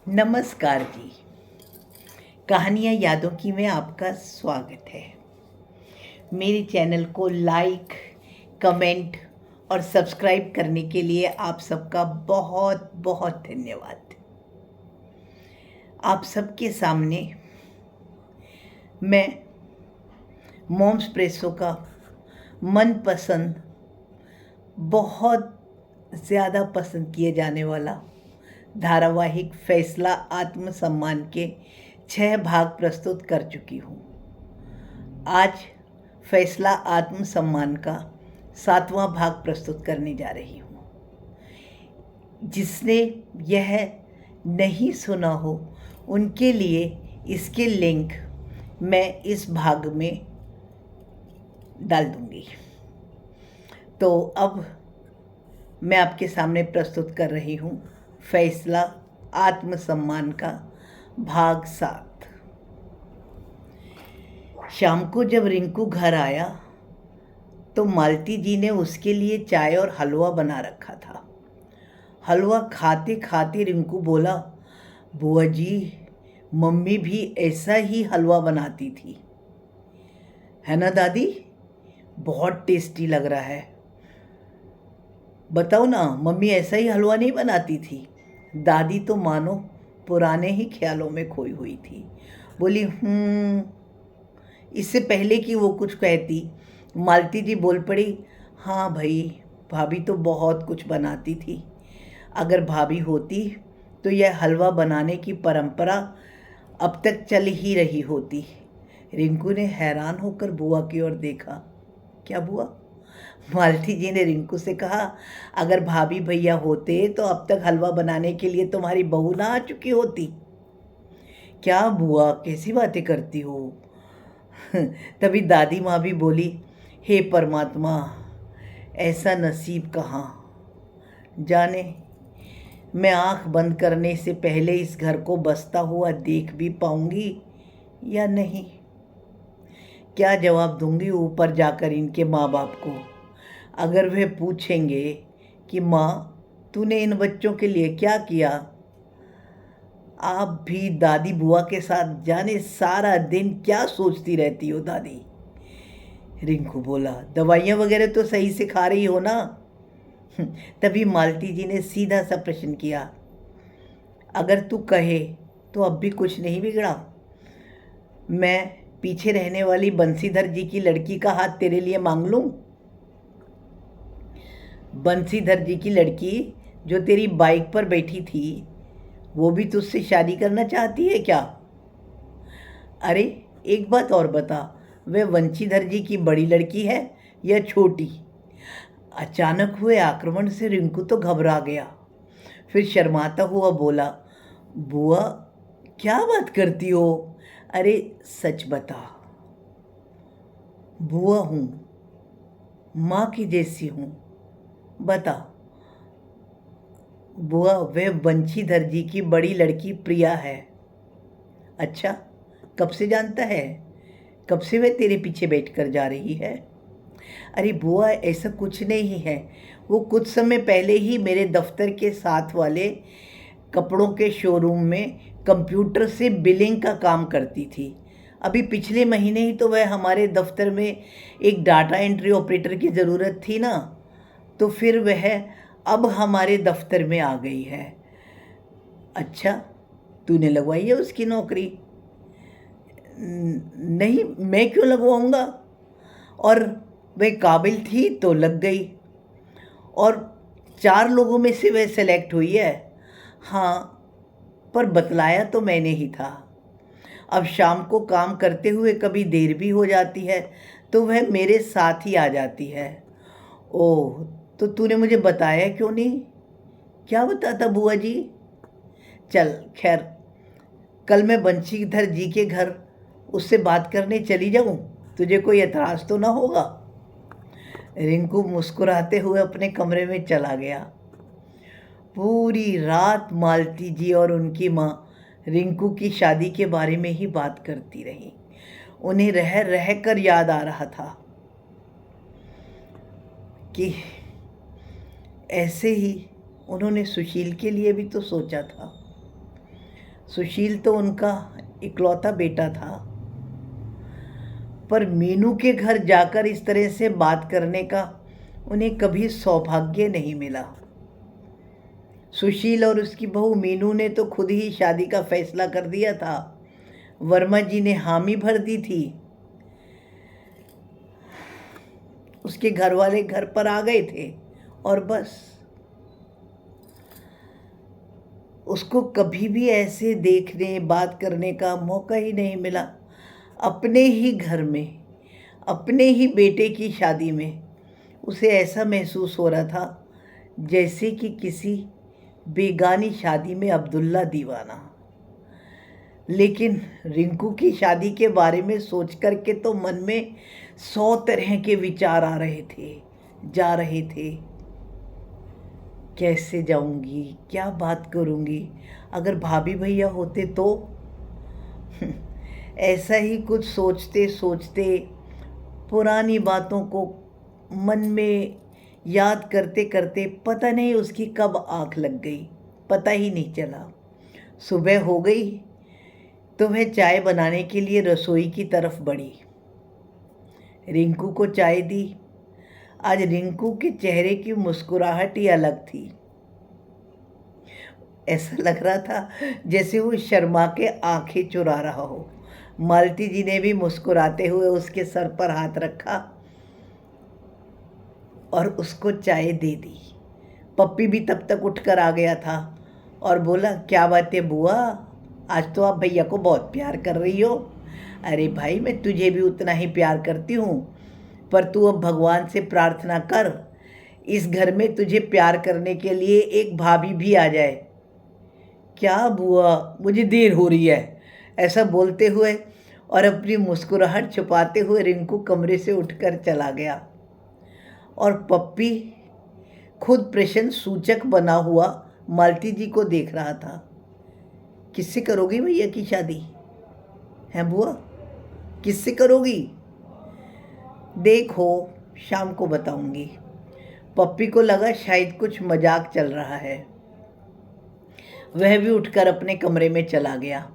नमस्कार जी। कहानियाँ यादों की में आपका स्वागत है। मेरे चैनल को लाइक, कमेंट और सब्सक्राइब करने के लिए आप सबका बहुत बहुत धन्यवाद। आप सबके सामने मैं मॉम्स प्रेसो का मनपसंद, बहुत ज़्यादा पसंद किए जाने वाला धारावाहिक फैसला आत्मसम्मान के 6 भाग प्रस्तुत कर चुकी हूँ। आज फैसला आत्मसम्मान का 7वां भाग प्रस्तुत करने जा रही हूँ। जिसने यह नहीं सुना हो उनके लिए इसके लिंक मैं इस भाग में डाल दूँगी। तो अब मैं आपके सामने प्रस्तुत कर रही हूँ फैसला आत्मसम्मान का भाग 7। शाम को जब रिंकू घर आया तो मालती जी ने उसके लिए चाय और हलवा बना रखा था। हलवा खाते खाते रिंकू बोला, बुआ जी, मम्मी भी ऐसा ही हलवा बनाती थी, है ना दादी? बहुत टेस्टी लग रहा है। बताओ ना, मम्मी ऐसा ही हलवा नहीं बनाती थी? दादी तो मानो पुराने ही ख्यालों में खोई हुई थी। बोली, इससे पहले कि वो कुछ कहती, मालती जी बोल पड़ी, हाँ भाई, भाभी तो बहुत कुछ बनाती थी। अगर भाभी होती तो यह हलवा बनाने की परंपरा अब तक चल ही रही होती। रिंकू ने हैरान होकर बुआ की ओर देखा। क्या बुआ? मालती जी ने रिंकू से कहा, अगर भाभी भैया होते तो अब तक हलवा बनाने के लिए तुम्हारी बहू ना आ चुकी होती। क्या बुआ, कैसी बातें करती हो? तभी दादी माँ भी बोली, हे परमात्मा, ऐसा नसीब कहाँ। जाने मैं आँख बंद करने से पहले इस घर को बसता हुआ देख भी पाऊंगी या नहीं। क्या जवाब दूंगी ऊपर जाकर इनके माँ बाप को, अगर वे पूछेंगे कि माँ, तूने इन बच्चों के लिए क्या किया? आप भी दादी बुआ के साथ जाने सारा दिन क्या सोचती रहती हो दादी? रिंकू बोला, दवाइयाँ वगैरह तो सही से खा रही हो ना? तभी मालती जी ने सीधा सा प्रश्न किया, अगर तू कहे तो अब भी कुछ नहीं बिगड़ा। मैं पीछे रहने वाली बंसीधर जी की लड़की का हाथ तेरे लिए मांग लूं? बंसीधर जी की लड़की जो तेरी बाइक पर बैठी थी, वो भी तुझसे शादी करना चाहती है क्या? अरे एक बात और बता, वह वंशीधर जी की बड़ी लड़की है या छोटी? अचानक हुए आक्रमण से रिंकू तो घबरा गया। फिर शर्माता हुआ बोला, बुआ, क्या बात करती हो? अरे सच बता। बुआ हूँ, माँ की जैसी हूँ, बता। बुआ, वह बंशीधर जी की बड़ी लड़की प्रिया है। अच्छा, कब से जानता है? कब से वह तेरे पीछे बैठकर जा रही है? अरे बुआ, ऐसा कुछ नहीं है। वो कुछ समय पहले ही मेरे दफ्तर के साथ वाले कपड़ों के शोरूम में कंप्यूटर से बिलिंग का काम करती थी। अभी पिछले महीने ही तो वह हमारे दफ्तर में एक डाटा एंट्री ऑपरेटर की ज़रूरत थी ना, तो फिर वह अब हमारे दफ्तर में आ गई है। अच्छा, तूने लगवाई है उसकी नौकरी? नहीं, मैं क्यों लगवाऊंगा? और वह काबिल थी तो लग गई, और 4 लोगों में से वह सेलेक्ट हुई है। हाँ, पर बतलाया तो मैंने ही था। अब शाम को काम करते हुए कभी देर भी हो जाती है तो वह मेरे साथ ही आ जाती है। ओह, तो तूने मुझे बताया क्यों नहीं? क्या बताता बुआ जी? चल खैर, कल मैं बंशीधर जी के घर उससे बात करने चली जाऊं, तुझे कोई एतराज़ तो ना होगा? रिंकू मुस्कुराते हुए अपने कमरे में चला गया। पूरी रात मालती जी और उनकी माँ रिंकू की शादी के बारे में ही बात करती रही। उन्हें रह रह कर याद आ रहा था कि ऐसे ही उन्होंने सुशील के लिए भी तो सोचा था। सुशील तो उनका इकलौता बेटा था, पर मीनू के घर जाकर इस तरह से बात करने का उन्हें कभी सौभाग्य नहीं मिला। सुशील और उसकी बहू मीनू ने तो खुद ही शादी का फैसला कर दिया था। वर्मा जी ने हामी भर दी थी। उसके घर वाले घर पर आ गए थे और बस। उसको कभी भी ऐसे देखने बात करने का मौका ही नहीं मिला। अपने ही घर में, अपने ही बेटे की शादी में उसे ऐसा महसूस हो रहा था जैसे कि किसी बेगानी शादी में अब्दुल्ला दीवाना। लेकिन रिंकू की शादी के बारे में सोच कर के तो मन में 100 तरह के विचार आ रहे थे, जा रहे थे। कैसे जाऊंगी, क्या बात करूंगी, अगर भाभी भैया होते तो। ऐसा ही कुछ सोचते सोचते, पुरानी बातों को मन में याद करते करते पता नहीं उसकी कब आँख लग गई, पता ही नहीं चला। सुबह हो गई तो वह चाय बनाने के लिए रसोई की तरफ बढ़ी। रिंकू को चाय दी। आज रिंकू के चेहरे की मुस्कुराहट ही अलग थी। ऐसा लग रहा था जैसे वो शर्मा के आंखें चुरा रहा हो। मालती जी ने भी मुस्कुराते हुए उसके सर पर हाथ रखा और उसको चाय दे दी। पप्पी भी तब तक उठकर आ गया था और बोला, क्या बात है बुआ, आज तो आप भैया को बहुत प्यार कर रही हो। अरे भाई, मैं तुझे भी उतना ही प्यार करती हूँ, पर तू अब भगवान से प्रार्थना कर इस घर में तुझे प्यार करने के लिए एक भाभी भी आ जाए। क्या बुआ, मुझे देर हो रही है। ऐसा बोलते हुए और अपनी मुस्कुराहट छुपाते हुए रिंकू कमरे से उठकर चला गया और पप्पी खुद प्रश्न सूचक बना हुआ मालती जी को देख रहा था। किससे करोगी भैया की शादी? हैं बुआ, किससे करोगी? देखो, शाम को बताऊंगी। पप्पी को लगा शायद कुछ मजाक चल रहा है। वह भी उठकर अपने कमरे में चला गया।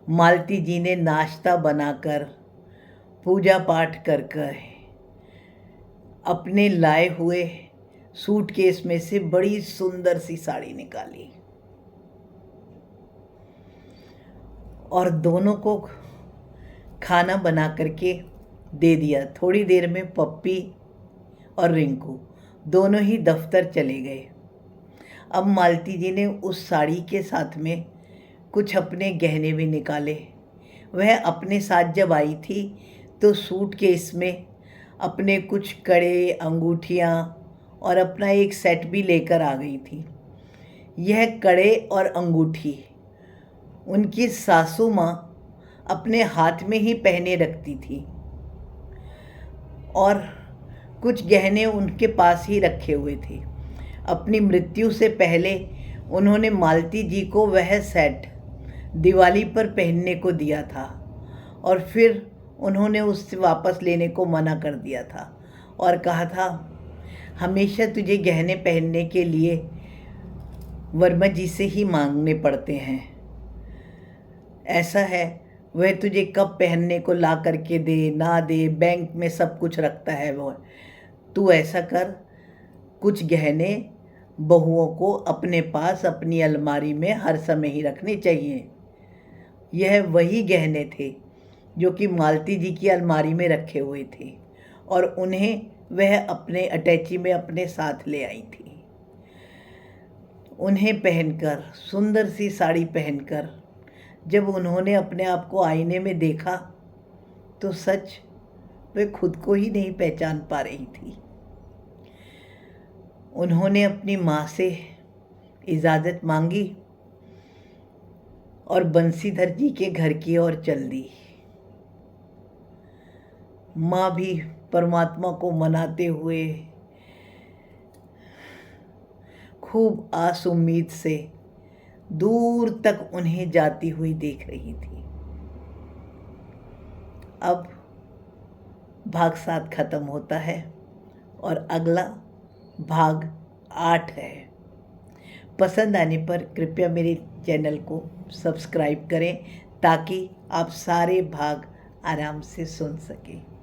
मालती जी ने नाश्ता बनाकर, पूजा पाठ कर कर अपने लाए हुए सूटकेस में से बड़ी सुंदर सी साड़ी निकाली और दोनों को खाना बना करके दे दिया। थोड़ी देर में पप्पी और रिंकू दोनों ही दफ्तर चले गए। अब मालती जी ने उस साड़ी के साथ में कुछ अपने गहने भी निकाले। वह अपने साथ जब आई थी तो सूटकेस में अपने कुछ कड़े, अंगूठियाँ और अपना एक सेट भी लेकर आ गई थी। यह कड़े और अंगूठी उनकी सासू माँ अपने हाथ में ही पहने रखती थी और कुछ गहने उनके पास ही रखे हुए थे। अपनी मृत्यु से पहले उन्होंने मालती जी को वह सेट दिवाली पर पहनने को दिया था और फिर उन्होंने उससे वापस लेने को मना कर दिया था और कहा था, हमेशा तुझे गहने पहनने के लिए वर्मा जी से ही मांगने पड़ते हैं। ऐसा है, वह तुझे कब पहनने को ला करके दे ना दे, बैंक में सब कुछ रखता है वो। तू ऐसा कर, कुछ गहने बहुओं को अपने पास अपनी अलमारी में हर समय ही रखने चाहिए। यह वही गहने थे जो कि मालती जी की अलमारी में रखे हुए थे और उन्हें वह अपने अटैची में अपने साथ ले आई थी। उन्हें पहनकर, सुंदर सी साड़ी पहनकर जब उन्होंने अपने आप को आईने में देखा तो सच वे खुद को ही नहीं पहचान पा रही थी। उन्होंने अपनी माँ से इजाज़त मांगी और बंसीधर जी के घर की ओर चल दी। माँ भी परमात्मा को मनाते हुए खूब आस उम्मीद से दूर तक उन्हें जाती हुई देख रही थी। अब भाग 7 खत्म होता है और अगला भाग 8 है। पसंद आने पर कृपया मेरे चैनल को सब्सक्राइब करें ताकि आप सारे भाग आराम से सुन सकें।